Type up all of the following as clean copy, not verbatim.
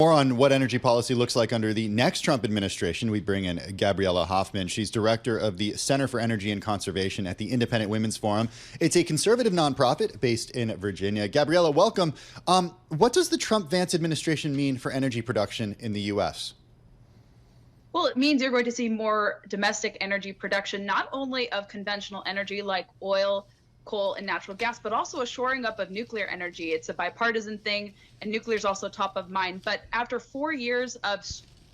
More on what energy policy looks like under the next Trump administration, we bring in Gabriella Hoffman. She's director of the Center for Energy and Conservation at the Independent Women's Forum. It's a conservative nonprofit based in Virginia. Gabriella, welcome. What does the Trump-Vance administration mean for energy production in the U.S.? Well, it means you're going to see more domestic energy production, not only of conventional energy like oil, coal, and natural gas, but also a shoring up of nuclear energy. It's a bipartisan thing, and nuclear is also top of mind. But after 4 years of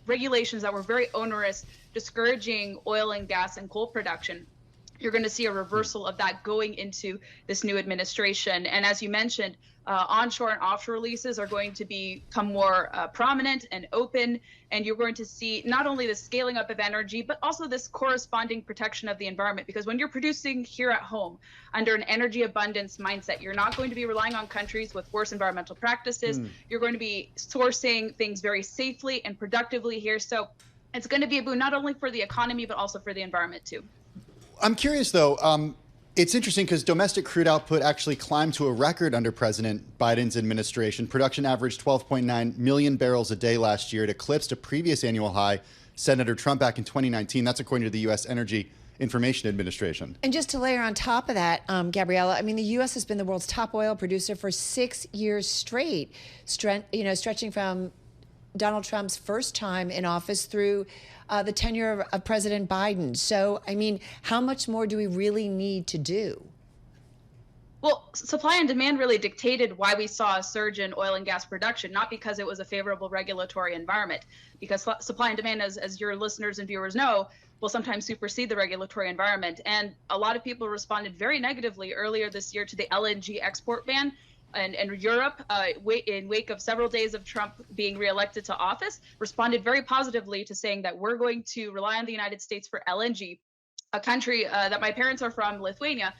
regulations that were very onerous, discouraging oil and gas and coal production, you're going to see a reversal of that going into this new administration. And as you mentioned, onshore and offshore leases are going to become more prominent and open. And you're going to see not only the scaling up of energy, but also this corresponding protection of the environment. Because when you're producing here at home under an energy abundance mindset, you're not going to be relying on countries with worse environmental practices. You're going to be sourcing things very safely and productively here. So it's going to be a boon not only for the economy, but also for the environment too. I'm curious, though. It's interesting because domestic crude output actually climbed to a record under President Biden's administration. Production averaged 12.9 million barrels a day last year. It eclipsed a previous annual high set under Trump back in 2019. That's according to the U.S. Energy Information Administration. And just to layer on top of that, Gabriella, I mean, the U.S. has been the world's top oil producer for 6 years straight, stretching from Donald Trump's first time in office through the tenure of President Biden. So, I mean, how much more do we really need to do? Well, supply and demand really dictated why we saw a surge in oil and gas production, not because it was a favorable regulatory environment, because supply and demand, as your listeners and viewers know, will sometimes supersede the regulatory environment. And a lot of people responded very negatively earlier this year to the LNG export ban. And Europe, in wake of several days of Trump being reelected to office, responded very positively to saying that we're going to rely on the United States for LNG, a country that my parents are from, Lithuania.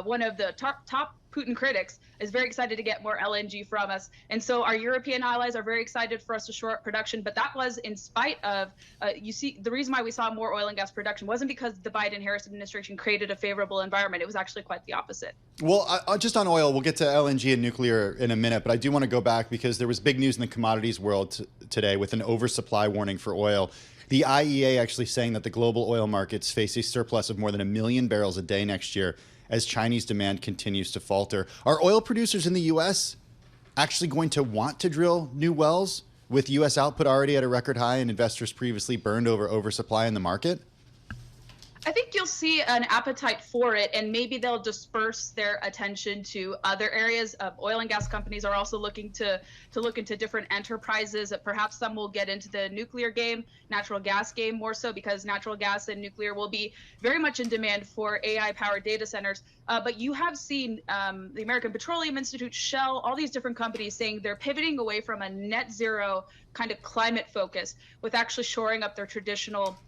One of the top Putin critics is very excited to get more LNG from us. And so our European allies are very excited for us to shore up production. But that was in spite of, you see, the reason why we saw more oil and gas production wasn't because the Biden-Harris administration created a favorable environment. It was actually quite the opposite. Well, just on oil, we'll get to LNG and nuclear in a minute, but I do want to go back because there was big news in the commodities world today with an oversupply warning for oil. The IEA actually saying that the global oil markets face a surplus of more than 1 million barrels a day next year as Chinese demand continues to falter. Are oil producers in the U.S. actually going to want to drill new wells with U.S. output already at a record high and investors previously burned over oversupply in the market? I think you'll see an appetite for it, and maybe they'll disperse their attention to other areas. Oil and gas companies are also looking to look into different enterprises. Perhaps some will get into the nuclear game, natural gas game more so, because natural gas and nuclear will be very much in demand for AI-powered data centers. But you have seen the American Petroleum Institute, Shell, all these different companies saying they're pivoting away from a net zero kind of climate focus with actually shoring up their traditional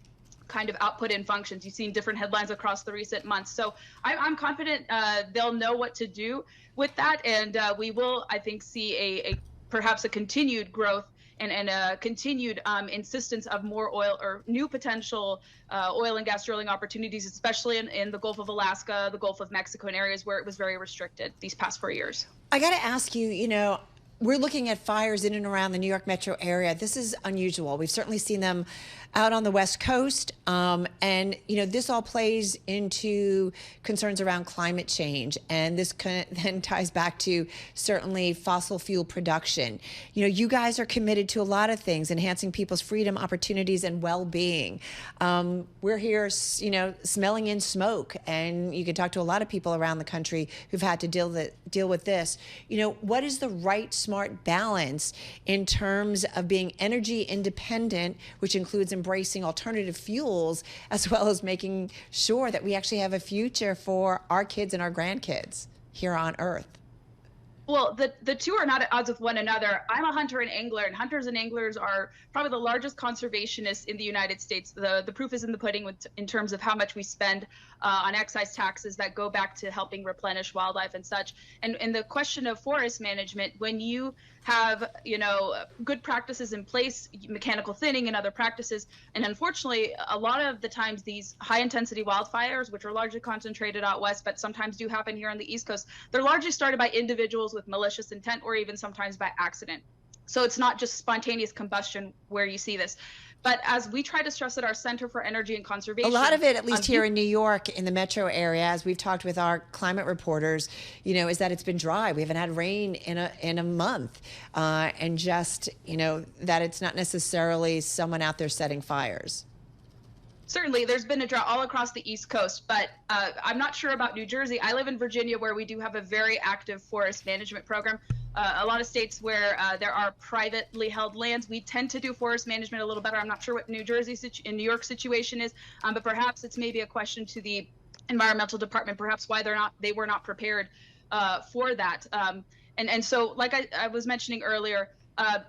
kind of output and functions. You've seen different headlines across the recent months. So I'm confident they'll know what to do with that. And we will, I think, see perhaps a continued growth and a continued insistence of more oil or new potential oil and gas drilling opportunities, especially in the Gulf of Alaska, the Gulf of Mexico, and areas where it was very restricted these past 4 years. I got to ask you, we're looking at fires in and around the New York metro area. This is unusual. We've certainly seen them out on the West Coast. And, this all plays into concerns around climate change. And this then ties back to certainly fossil fuel production. You guys are committed to a lot of things, enhancing people's freedom, opportunities, and well-being. We're here, smelling in smoke. And you can talk to a lot of people around the country who've had to deal with this. What is the right, smart balance in terms of being energy independent, which includes embracing alternative fuels, as well as making sure that we actually have a future for our kids and our grandkids here on Earth? Well, the two are not at odds with one another. I'm a hunter and angler, and hunters and anglers are probably the largest conservationists in the United States. The proof is in the pudding in terms of how much we spend on excise taxes that go back to helping replenish wildlife and such. And the question of forest management, when you have, good practices in place, mechanical thinning and other practices, and unfortunately, a lot of the times these high-intensity wildfires, which are largely concentrated out west, but sometimes do happen here on the East Coast, they're largely started by individuals with malicious intent or even sometimes by accident. So it's not just spontaneous combustion where you see this. But as we try to stress at our Center for Energy and Conservation, a lot of it, at least here in New York, in the metro area, as we've talked with our climate reporters, is that it's been dry. We haven't had rain in a month, and just that it's not necessarily someone out there setting fires. Certainly, there's been a drought all across the East Coast, but I'm not sure about New Jersey. I live in Virginia, where we do have a very active forest management program. A lot of states where there are privately held lands, we tend to do forest management a little better. I'm not sure what New York situation is, but perhaps it's maybe a question to the environmental department, perhaps why they were not prepared for that. And so, like I was mentioning earlier,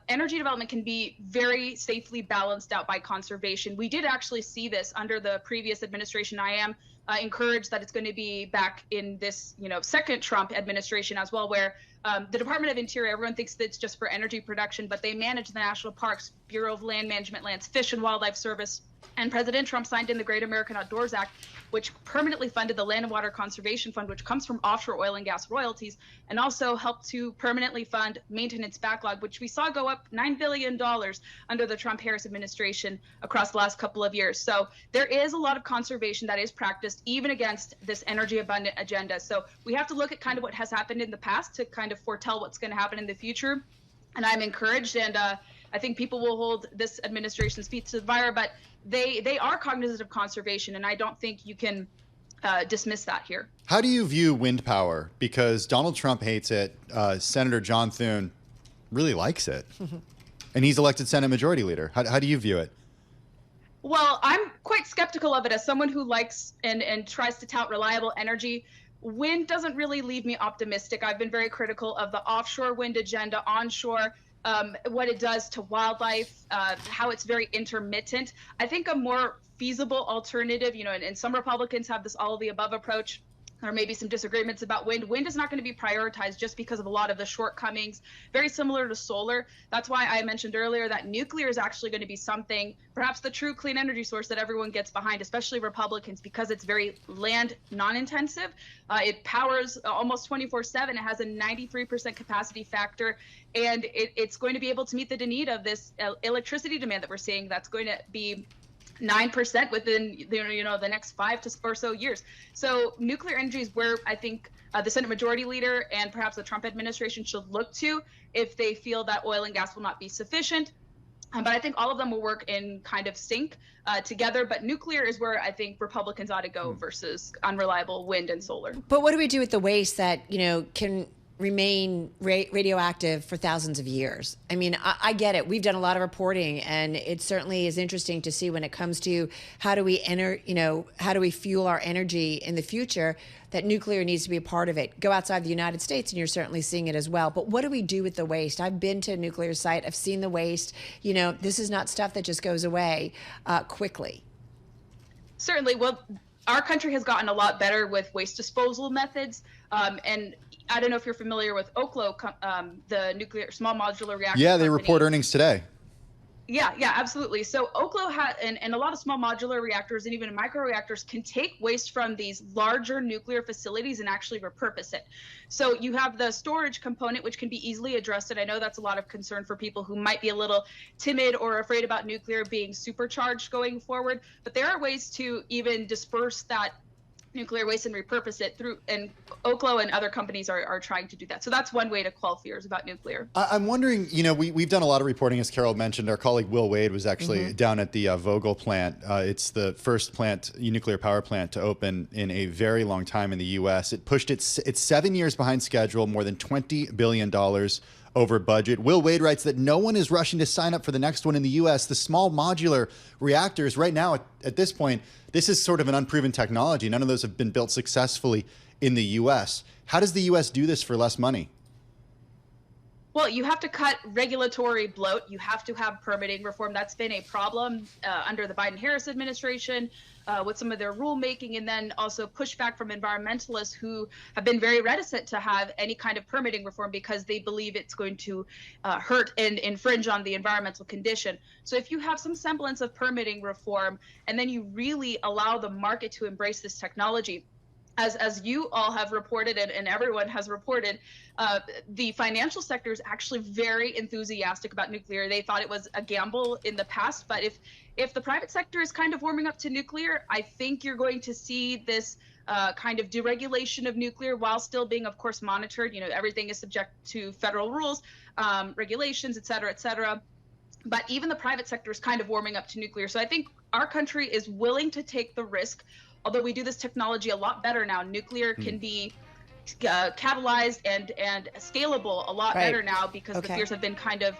energy development can be very safely balanced out by conservation. We did actually see this under the previous administration. I am encouraged that it's going to be back in this, second Trump administration as well, where the Department of Interior, everyone thinks that it's just for energy production, but they manage the national parks, Bureau of Land Management, Lands, Fish and Wildlife Service. And President Trump signed in the Great American Outdoors Act, which permanently funded the Land and Water Conservation Fund, which comes from offshore oil and gas royalties, and also helped to permanently fund maintenance backlog, which we saw go up $9 billion under the Trump-Harris administration across the last couple of years. So there is a lot of conservation that is practiced even against this energy abundant agenda. So we have to look at kind of what has happened in the past to kind of foretell what's going to happen in the future. And I'm encouraged, and I think people will hold this administration's feet to the fire, but they are cognizant of conservation, and I don't think you can dismiss that here. How do you view wind power? Because Donald Trump hates it. Senator John Thune really likes it. And he's elected Senate Majority Leader. How do you view it? Well, I'm quite skeptical of it as someone who likes and tries to tout reliable energy. Wind doesn't really leave me optimistic. I've been very critical of the offshore wind agenda, onshore, what it does to wildlife, how it's very intermittent. I think a more feasible alternative, and some Republicans have this all of the above approach. There may be some disagreements about wind. Wind is not going to be prioritized just because of a lot of the shortcomings, very similar to solar. That's why I mentioned earlier that nuclear is actually going to be something, perhaps the true clean energy source that everyone gets behind, especially Republicans, because it's very land non-intensive. It powers almost 24/7. It has a 93% capacity factor, and it's going to be able to meet the need of this electricity demand that we're seeing that's going to be 9% within the next 5 or so years. So nuclear energy is where I think the Senate Majority Leader and perhaps the Trump administration should look to if they feel that oil and gas will not be sufficient. But I think all of them will work in kind of sync together. But nuclear is where I think Republicans ought to go versus unreliable wind and solar. But what do we do with the waste that can remain radioactive for thousands of years? I mean, I get it. We've done a lot of reporting, and it certainly is interesting to see when it comes to how do we how do we fuel our energy in the future, that nuclear needs to be a part of it. Go outside the United States and you're certainly seeing it as well. But what do we do with the waste? I've been to a nuclear site. I've seen the waste. This is not stuff that just goes away quickly. Certainly. Well, our country has gotten a lot better with waste disposal methods, and I don't know if you're familiar with Oklo, the nuclear small modular reactor. Yeah, they company. report earnings today. Yeah, absolutely. So Oklo and a lot of small modular reactors and even microreactors can take waste from these larger nuclear facilities and actually repurpose it. So you have the storage component, which can be easily addressed. And I know that's a lot of concern for people who might be a little timid or afraid about nuclear being supercharged going forward. But there are ways to even disperse that nuclear waste and repurpose it through, and Oklo and other companies are trying to do that. So that's one way to quell fears about nuclear. I'm wondering, we've done a lot of reporting, as Carol mentioned. Our colleague Will Wade was actually down at the Vogtle plant. It's the first nuclear power plant to open in a very long time in the U.S. It pushed it's 7 years behind schedule, more than $20 billion over budget. Will Wade writes that no one is rushing to sign up for the next one in the U.S. The small modular reactors right now, at this point, this is sort of an unproven technology. None of those have been built successfully in the U.S. How does the U.S. do this for less money? Well, you have to cut regulatory bloat. You have to have permitting reform. That's been a problem under the Biden-Harris administration with some of their rulemaking, and then also pushback from environmentalists who have been very reticent to have any kind of permitting reform because they believe it's going to hurt and infringe on the environmental condition. So if you have some semblance of permitting reform, and then you really allow the market to embrace this technology, as you all have reported and everyone has reported, the financial sector is actually very enthusiastic about nuclear. They thought it was a gamble in the past, but if the private sector is kind of warming up to nuclear, I think you're going to see this kind of deregulation of nuclear while still being, of course, monitored. You know, everything is subject to federal rules, regulations, et cetera, et cetera. But even the private sector is kind of warming up to nuclear. So I think our country is willing to take the risk, although we do this technology a lot better now. Nuclear can be catalyzed and scalable a lot better now because the fears have been kind of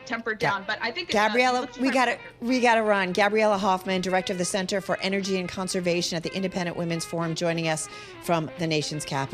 tempered down. But I think Gabriella, we gotta run. Gabriella Hoffman, director of the Center for Energy and Conservation at the Independent Women's Forum, joining us from the nation's capital.